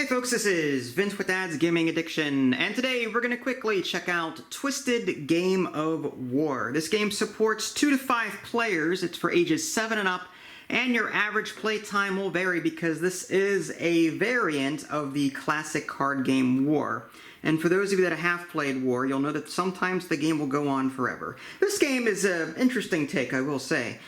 Hey folks, this is Vince with Dad's Gaming Addiction, and today we're going to quickly check out Twisted Game of War. This game supports 2 to 5 players, it's for ages 7 and up, and your average play time will vary because this is a variant of the classic card game War. And for those of you that have played War, you'll know that sometimes the game will go on forever. This game is an interesting take, I will say.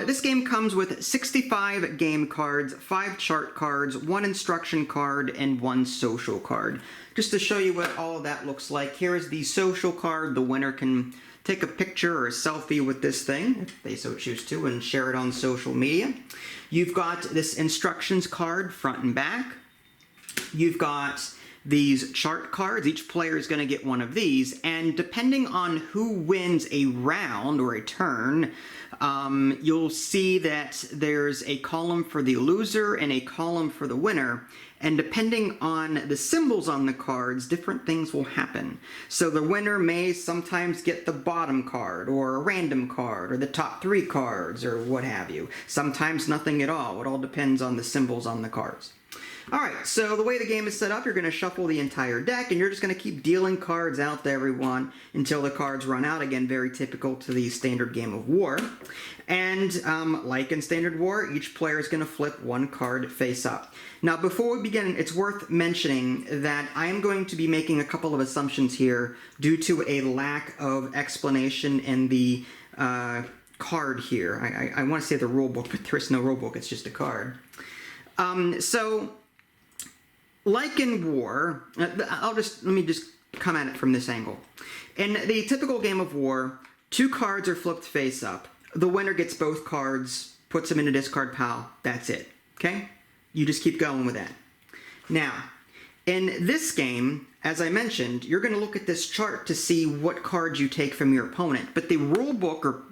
This game comes with 65 game cards, 5 chart cards, 1 instruction card, and 1 social card. Just to show you what all of that looks like, here is the social card. The winner can take a picture or a selfie with this thing, if they so choose to, and share it on social media. You've got this instructions card, front and back. You've got these chart cards. Each player is going to get one of these, and depending on who wins a round or a turn, you'll see that there's a column for the loser and a column for the winner, and depending on the symbols on the cards, different things will happen. So the winner may sometimes get the bottom card, or a random card, or the top 3 cards, or what have you. Sometimes nothing at all. It all depends on the symbols on the cards. Alright, so the way the game is set up, you're going to shuffle the entire deck, and you're just going to keep dealing cards out to everyone until the cards run out. Again, very typical to the standard game of War. And like in standard War, each player is going to flip 1 card face up. Now, before we begin, it's worth mentioning that I am going to be making a couple of assumptions here due to a lack of explanation in the card here. I want to say the rule book, but there is no rule book, it's just a card. Like in War, let me just come at it from this angle. In the typical game of War, 2 cards are flipped face up. The winner gets both cards, puts them in a discard pile, that's it, okay? You just keep going with that. Now, in this game, as I mentioned, you're going to look at this chart to see what cards you take from your opponent, but the rule book,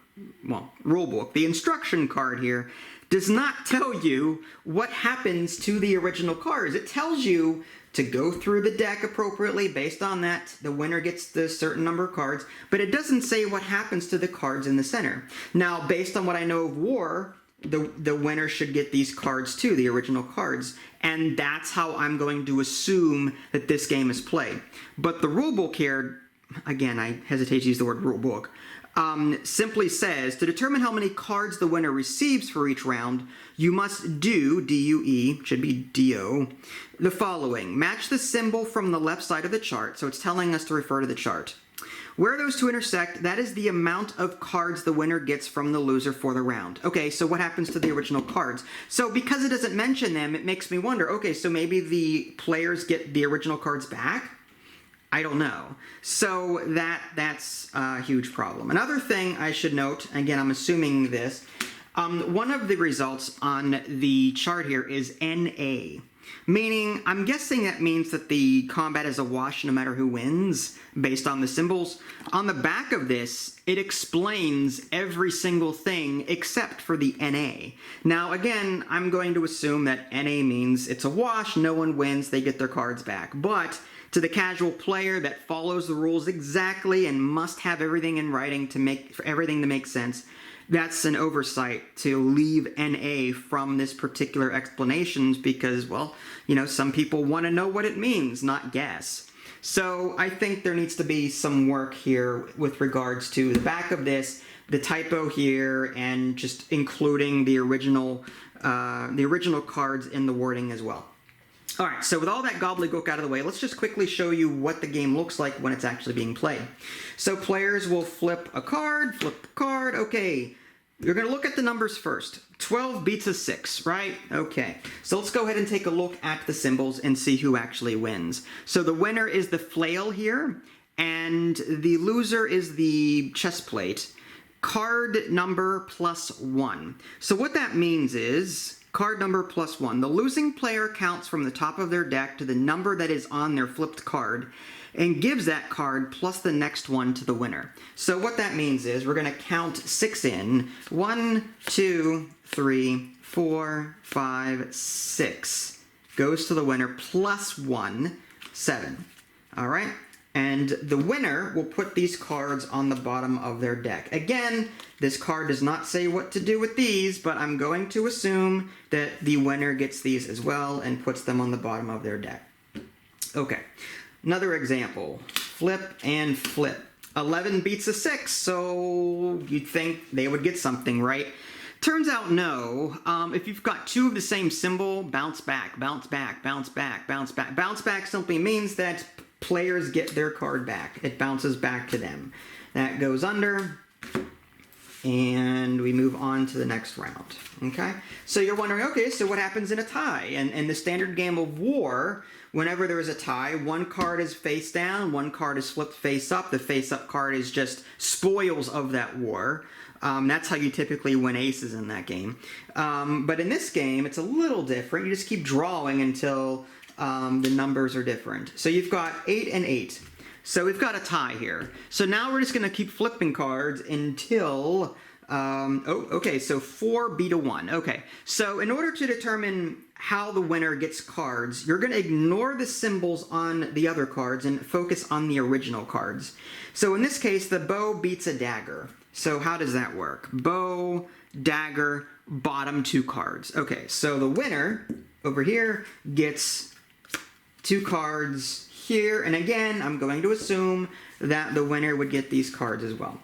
the instruction card here, does not tell you what happens to the original cards. It tells you to go through the deck appropriately. Based on that, the winner gets the certain number of cards, but it doesn't say what happens to the cards in the center. Now, based on what I know of War, the winner should get these cards too, the original cards, and that's how I'm going to assume that this game is played. But the rulebook here, again, I hesitate to use the word rulebook, simply says, to determine how many cards the winner receives for each round, you must do, D-U-E, should be D-O, the following. Match the symbol from the left side of the chart, so it's telling us to refer to the chart. Where those two intersect, that is the amount of cards the winner gets from the loser for the round. Okay, so what happens to the original cards? So because it doesn't mention them, it makes me wonder, okay, so maybe the players get the original cards back? I don't know. So that's a huge problem. Another thing I should note, again, I'm assuming this, one of the results on the chart here is NA, meaning I'm guessing that means that the combat is a wash no matter who wins based on the symbols. On the back of this, it explains every single thing except for the NA. Now, again, I'm going to assume that NA means it's a wash, no one wins, they get their cards back. But to the casual player that follows the rules exactly and must have everything in writing for everything to make sense, that's an oversight to leave NA from this particular explanations because, well, you know, some people want to know what it means, not guess. So I think there needs to be some work here with regards to the back of this, the typo here, and just including the original cards in the wording as well. Alright, so with all that gobbledygook out of the way, let's just quickly show you what the game looks like when it's actually being played. So players will flip a card, okay. You're going to look at the numbers first. 12 beats a 6, right? Okay, so let's go ahead and take a look at the symbols and see who actually wins. So the winner is the flail here, and the loser is the chest plate. Card number +1. So what that means is card number +1. The losing player counts from the top of their deck to the number that is on their flipped card and gives that card plus the next one to the winner. So what that means is we're going to count 6 in. 1, 2, 3, 4, 5, 6. Goes to the winner +1, 7. All right? And the winner will put these cards on the bottom of their deck. Again, this card does not say what to do with these, but I'm going to assume that the winner gets these as well and puts them on the bottom of their deck. Okay, another example. Flip and flip. 11 beats a 6, so you'd think they would get something, right? Turns out no. If you've got two of the same symbol, bounce back, bounce back, bounce back, bounce back. Bounce back simply means that players get their card back. It bounces back to them. That goes under, and we move on to the next round. Okay? So you're wondering, okay, so what happens in a tie? And in the standard game of war, whenever there is a tie, one card is face down, one card is flipped face up. The face up card is just spoils of that war. That's how you typically win aces in that game. But in this game, it's a little different. You just keep drawing until the numbers are different. So you've got 8 and 8. So we've got a tie here. So now we're just going to keep flipping cards until... okay, so 4 beat a 1. Okay, so in order to determine how the winner gets cards, you're going to ignore the symbols on the other cards and focus on the original cards. So in this case, the bow beats a dagger. So how does that work? Bow, dagger, bottom 2 cards. Okay, so the winner over here gets 2 cards here, and again, I'm going to assume that the winner would get these cards as well.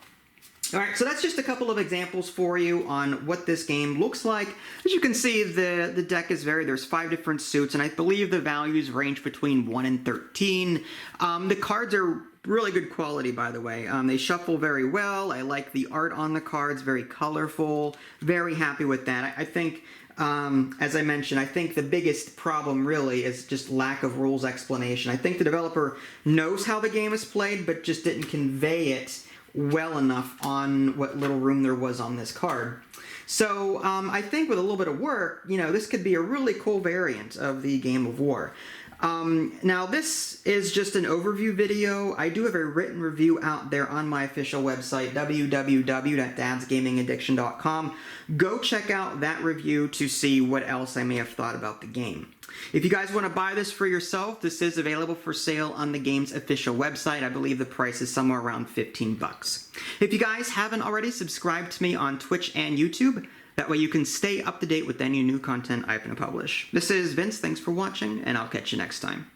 All right, so that's just a couple of examples for you on what this game looks like. As you can see, the deck is varied. There's 5 different suits, and I believe the values range between 1 and 13. The cards are really good quality, by the way. They shuffle very well. I like the art on the cards, very colorful. Very happy with that. I think... as I mentioned, I think the biggest problem really is just lack of rules explanation. I think the developer knows how the game is played, but just didn't convey it well enough on what little room there was on this card. So I think with a little bit of work, you know, this could be a really cool variant of the Game of War. Now this is just an overview video. I do have a written review out there on my official website, www.dadsgamingaddiction.com. Go check out that review to see what else I may have thought about the game. If you guys want to buy this for yourself, this is available for sale on the game's official website. I believe the price is somewhere around 15 bucks. If you guys haven't already, subscribe to me on Twitch and YouTube. That way you can stay up to date with any new content I'm going to publish. This is Vince, thanks for watching, and I'll catch you next time.